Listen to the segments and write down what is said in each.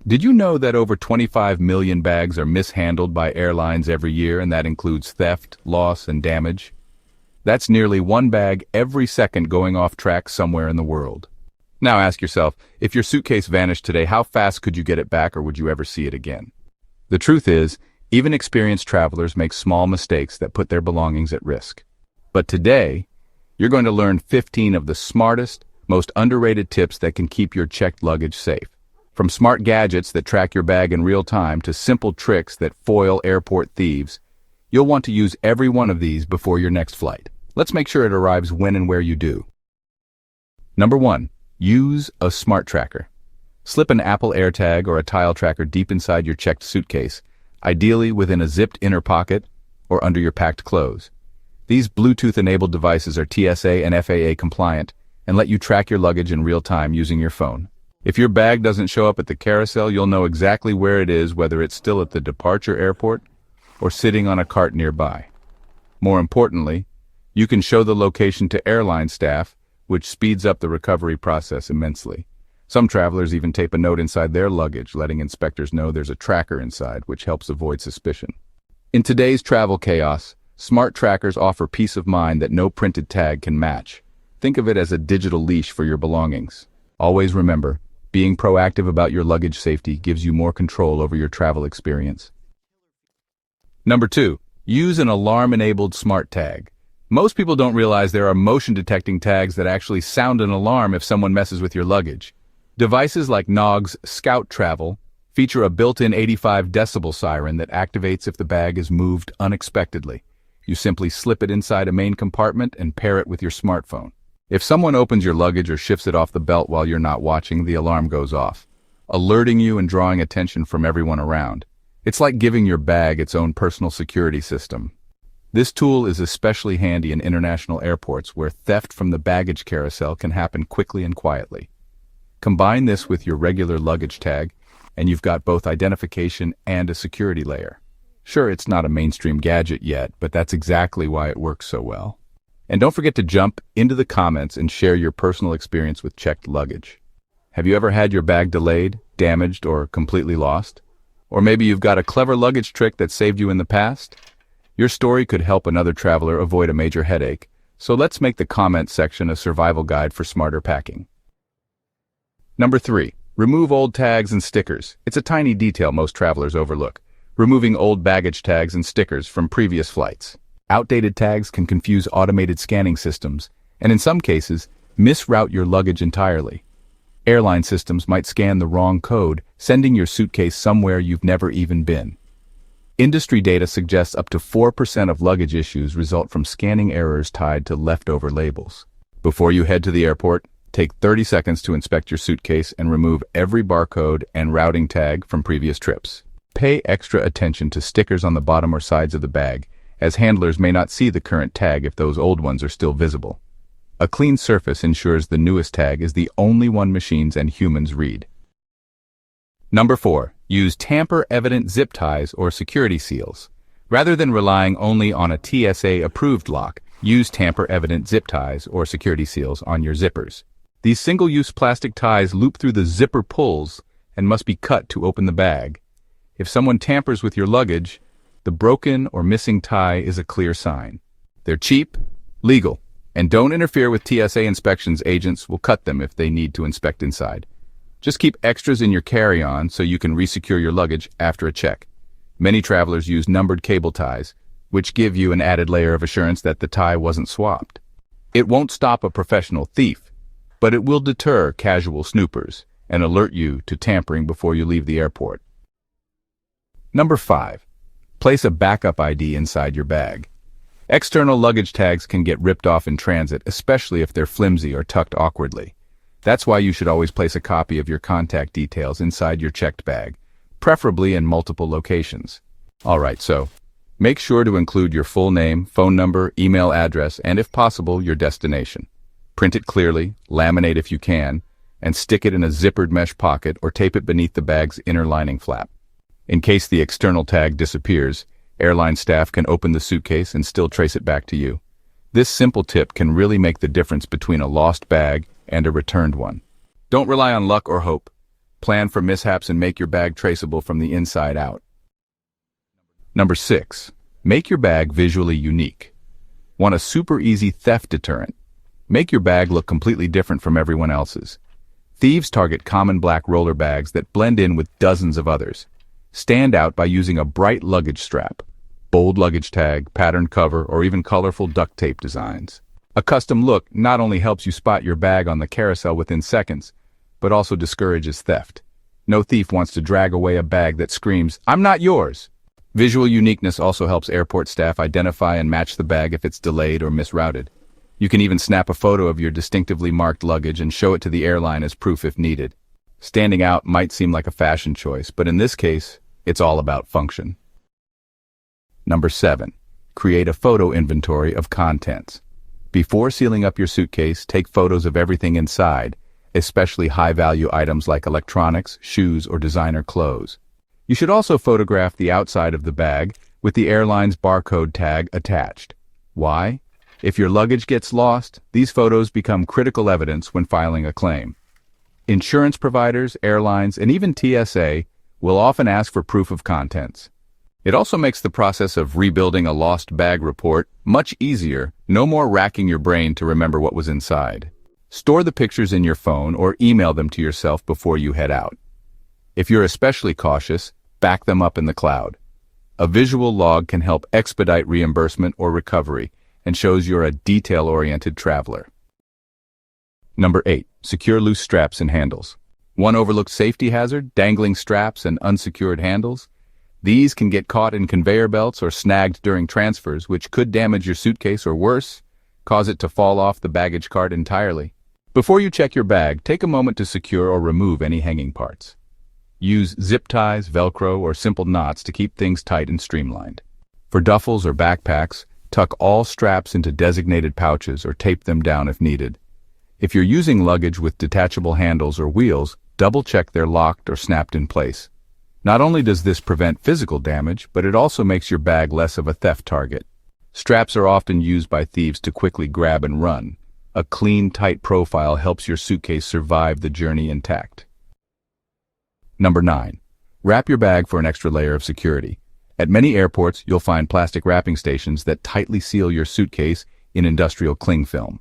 Did you know that over 25 million bags are mishandled by airlines every year, and that includes theft, loss, and damage? That's nearly one bag every second going off track somewhere in the world. Now ask yourself, if your suitcase vanished today, how fast could you get it back, or would you ever see it again? The truth is, even experienced travelers make small mistakes that put their belongings at risk. But today, you're going to learn 15 of the smartest, most underrated tips that can keep your checked luggage safe. From smart gadgets that track your bag in real time to simple tricks that foil airport thieves, you'll want to use every one of these before your next flight. Let's make sure it arrives when and where you do. Number 1. Use a smart tracker. Slip an Apple AirTag or a tile tracker deep inside your checked suitcase, ideally within a zipped inner pocket or under your packed clothes. These Bluetooth-enabled devices are TSA and FAA compliant and let you track your luggage in real time using your phone. If your bag doesn't show up at the carousel, you'll know exactly where it is, whether it's still at the departure airport or sitting on a cart nearby. More importantly, you can show the location to airline staff, which speeds up the recovery process immensely. Some travelers even tape a note inside their luggage, letting inspectors know there's a tracker inside, which helps avoid suspicion. In today's travel chaos, smart trackers offer peace of mind that no printed tag can match. Think of it as a digital leash for your belongings. Always remember, being proactive about your luggage safety gives you more control over your travel experience. Number 2. Use an alarm-enabled smart tag. Most people don't realize there are motion-detecting tags that actually sound an alarm if someone messes with your luggage. Devices like Nog's Scout Travel feature a built-in 85 decibel siren that activates if the bag is moved unexpectedly. You simply slip it inside a main compartment and pair it with your smartphone. If someone opens your luggage or shifts it off the belt while you're not watching, the alarm goes off, alerting you and drawing attention from everyone around. It's like giving your bag its own personal security system. This tool is especially handy in international airports where theft from the baggage carousel can happen quickly and quietly. Combine this with your regular luggage tag, and you've got both identification and a security layer. Sure, it's not a mainstream gadget yet, but that's exactly why it works so well. And don't forget to jump into the comments and share your personal experience with checked luggage. Have you ever had your bag delayed, damaged, or completely lost? Or maybe you've got a clever luggage trick that saved you in the past? Your story could help another traveler avoid a major headache, so let's make the comments section a survival guide for smarter packing. Number 3. Remove old tags and stickers. It's a tiny detail most travelers overlook. Removing old baggage tags and stickers from previous flights. Outdated tags can confuse automated scanning systems, and in some cases, misroute your luggage entirely. Airline systems might scan the wrong code, sending your suitcase somewhere you've never even been. Industry data suggests up to 4% of luggage issues result from scanning errors tied to leftover labels. Before you head to the airport, take 30 seconds to inspect your suitcase and remove every barcode and routing tag from previous trips. Pay extra attention to stickers on the bottom or sides of the bag, as handlers may not see the current tag if those old ones are still visible. A clean surface ensures the newest tag is the only one machines and humans read. Number 4. Use tamper-evident zip ties or security seals. Rather than relying only on a TSA-approved lock, use tamper-evident zip ties or security seals on your zippers. These single-use plastic ties loop through the zipper pulls and must be cut to open the bag. If someone tampers with your luggage, the broken or missing tie is a clear sign. They're cheap, legal, and don't interfere with TSA inspections. Agents will cut them if they need to inspect inside. Just keep extras in your carry-on so you can resecure your luggage after a check. Many travelers use numbered cable ties, which give you an added layer of assurance that the tie wasn't swapped. It won't stop a professional thief, but it will deter casual snoopers and alert you to tampering before you leave the airport. Number 5. Place a backup ID inside your bag. External luggage tags can get ripped off in transit, especially if they're flimsy or tucked awkwardly. That's why you should always place a copy of your contact details inside your checked bag, preferably in multiple locations. Alright, so make sure to include your full name, phone number, email address, and if possible, your destination. Print it clearly, laminate if you can, and stick it in a zippered mesh pocket or tape it beneath the bag's inner lining flap. In case the external tag disappears, airline staff can open the suitcase and still trace it back to you. This simple tip can really make the difference between a lost bag and a returned one. Don't rely on luck or hope. Plan for mishaps and make your bag traceable from the inside out. Number 6. Make your bag visually unique. Want a super easy theft deterrent? Make your bag look completely different from everyone else's. Thieves target common black roller bags that blend in with dozens of others. Stand out by using a bright luggage strap, bold luggage tag, patterned cover, or even colorful duct tape designs. A custom look not only helps you spot your bag on the carousel within seconds, but also discourages theft. No thief wants to drag away a bag that screams, "I'm not yours!" Visual uniqueness also helps airport staff identify and match the bag if it's delayed or misrouted. You can even snap a photo of your distinctively marked luggage and show it to the airline as proof if needed. Standing out might seem like a fashion choice, but in this case, it's all about function. Number 7. Create a photo inventory of contents. Before sealing up your suitcase, take photos of everything inside, especially high-value items like electronics, shoes, or designer clothes. You should also photograph the outside of the bag with the airline's barcode tag attached. Why? If your luggage gets lost, these photos become critical evidence when filing a claim. Insurance providers, airlines, and even TSA will often ask for proof of contents. It also makes the process of rebuilding a lost bag report much easier, no more racking your brain to remember what was inside. Store the pictures in your phone or email them to yourself before you head out. If you're especially cautious, back them up in the cloud. A visual log can help expedite reimbursement or recovery and shows you're a detail-oriented traveler. Number 8. Secure loose straps and handles. One overlooked safety hazard, dangling straps and unsecured handles. These can get caught in conveyor belts or snagged during transfers, which could damage your suitcase or worse, cause it to fall off the baggage cart entirely. Before you check your bag, take a moment to secure or remove any hanging parts. Use zip ties, Velcro, or simple knots to keep things tight and streamlined. For duffels or backpacks, tuck all straps into designated pouches or tape them down if needed. If you're using luggage with detachable handles or wheels, double-check they're locked or snapped in place. Not only does this prevent physical damage, but it also makes your bag less of a theft target. Straps are often used by thieves to quickly grab and run. A clean, tight profile helps your suitcase survive the journey intact. Number 9. Wrap your bag for an extra layer of security. At many airports, you'll find plastic wrapping stations that tightly seal your suitcase in industrial cling film.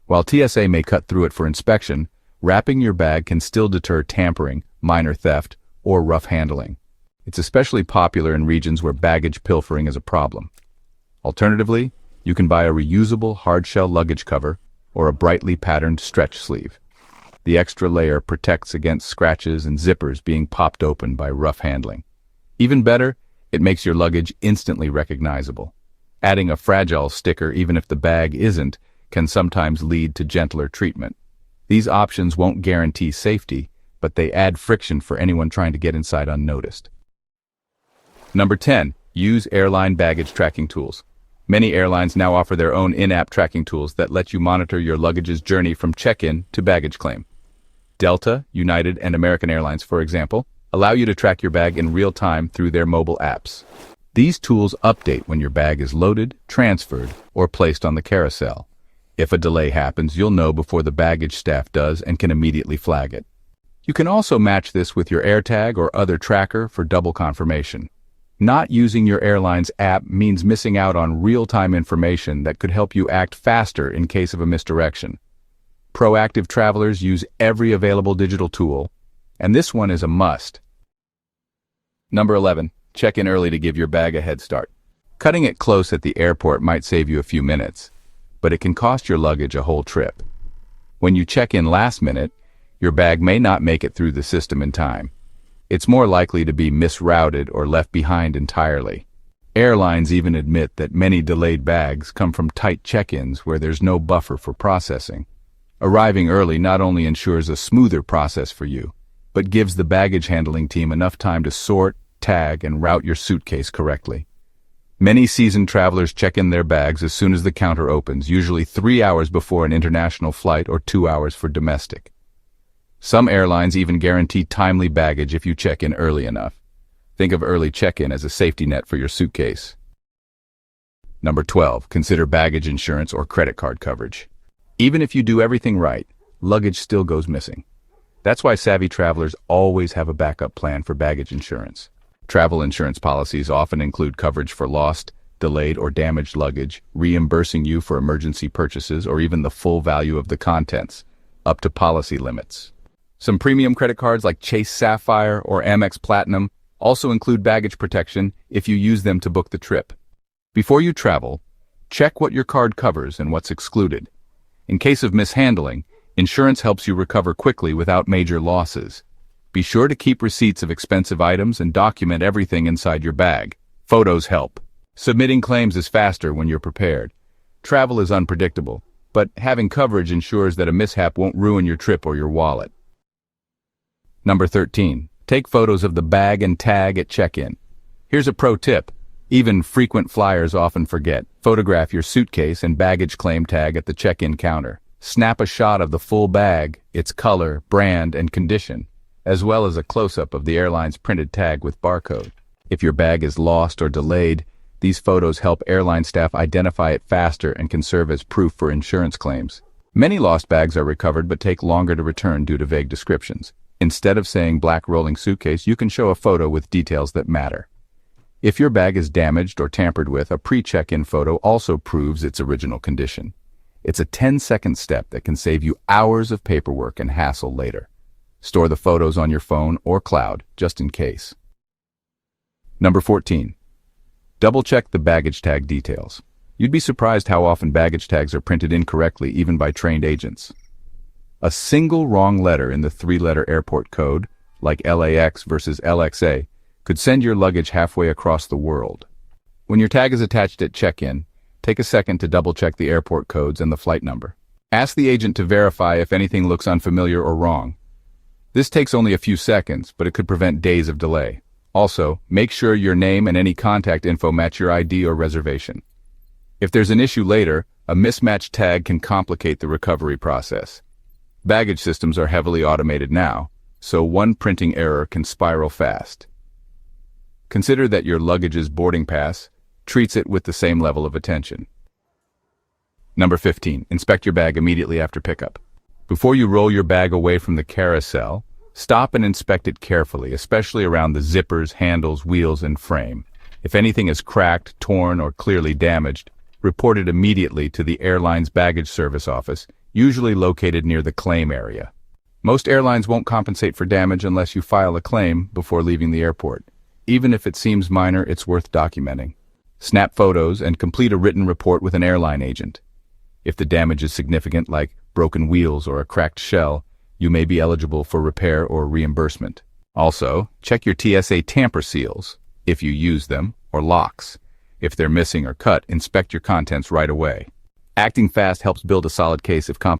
While TSA may cut through it for inspection, wrapping your bag can still deter tampering, minor theft, or rough handling. It's especially popular in regions where baggage pilfering is a problem. Alternatively, you can buy a reusable hard-shell luggage cover or a brightly patterned stretch sleeve. The extra layer protects against scratches and zippers being popped open by rough handling. Even better, it makes your luggage instantly recognizable. Adding a fragile sticker, even if the bag isn't, can sometimes lead to gentler treatment. These options won't guarantee safety, but they add friction for anyone trying to get inside unnoticed. Number 10. Use airline baggage tracking tools. Many airlines now offer their own in-app tracking tools that let you monitor your luggage's journey from check-in to baggage claim. Delta, United, and American Airlines, for example, allow you to track your bag in real time through their mobile apps. These tools update when your bag is loaded, transferred, or placed on the carousel. If a delay happens, you'll know before the baggage staff does and can immediately flag it. You can also match this with your AirTag or other tracker for double confirmation. Not using your airline's app means missing out on real-time information that could help you act faster in case of a misdirection. Proactive travelers use every available digital tool, and this one is a must. Number 11. Check in early to give your bag a head start. Cutting it close at the airport might save you a few minutes, but it can cost your luggage a whole trip. When you check in last minute, your bag may not make it through the system in time. It's more likely to be misrouted or left behind entirely. Airlines even admit that many delayed bags come from tight check-ins where there's no buffer for processing. Arriving early not only ensures a smoother process for you, but gives the baggage handling team enough time to sort, tag, and route your suitcase correctly. Many seasoned travelers check in their bags as soon as the counter opens, usually 3 hours before an international flight or 2 hours for domestic. Some airlines even guarantee timely baggage if you check in early enough. Think of early check-in as a safety net for your suitcase. Number 12. Consider baggage insurance or credit card coverage. Even if you do everything right, luggage still goes missing. That's why savvy travelers always have a backup plan for baggage insurance. Travel insurance policies often include coverage for lost, delayed, or damaged luggage, reimbursing you for emergency purchases or even the full value of the contents, up to policy limits. Some premium credit cards like Chase Sapphire or Amex Platinum also include baggage protection if you use them to book the trip. Before you travel, check what your card covers and what's excluded. In case of mishandling, insurance helps you recover quickly without major losses. Be sure to keep receipts of expensive items and document everything inside your bag. Photos help. Submitting claims is faster when you're prepared. Travel is unpredictable, but having coverage ensures that a mishap won't ruin your trip or your wallet. Number 13. Take photos of the bag and tag at check-in. Here's a pro tip. Even frequent flyers often forget. Photograph your suitcase and baggage claim tag at the check-in counter. Snap a shot of the full bag, its color, brand, and condition, as well as a close-up of the airline's printed tag with barcode. If your bag is lost or delayed, these photos help airline staff identify it faster and can serve as proof for insurance claims. Many lost bags are recovered but take longer to return due to vague descriptions. Instead of saying black rolling suitcase, you can show a photo with details that matter. If your bag is damaged or tampered with, a pre-check-in photo also proves its original condition. It's a 10-second step that can save you hours of paperwork and hassle later. Store the photos on your phone or cloud, just in case. Number 14. Double-check the baggage tag details. You'd be surprised how often baggage tags are printed incorrectly, even by trained agents. A single wrong letter in the 3-letter airport code, like LAX versus LXA, could send your luggage halfway across the world. When your tag is attached at check-in, take a second to double-check the airport codes and the flight number. Ask the agent to verify if anything looks unfamiliar or wrong. This takes only a few seconds, but it could prevent days of delay. Also, make sure your name and any contact info match your ID or reservation. If there's an issue later, a mismatched tag can complicate the recovery process. Baggage systems are heavily automated now, so one printing error can spiral fast. Consider that your luggage's boarding pass treats it with the same level of attention. Number 15. Inspect your bag immediately after pickup. Before you roll your bag away from the carousel, stop and inspect it carefully, especially around the zippers, handles, wheels, and frame. If anything is cracked, torn, or clearly damaged, report it immediately to the airline's baggage service office, usually located near the claim area. Most airlines won't compensate for damage unless you file a claim before leaving the airport. Even if it seems minor, it's worth documenting. Snap photos and complete a written report with an airline agent. If the damage is significant, like broken wheels or a cracked shell, you may be eligible for repair or reimbursement. Also, check your TSA tamper seals, if you use them, or locks. If they're missing or cut, inspect your contents right away. Acting fast helps build a solid case if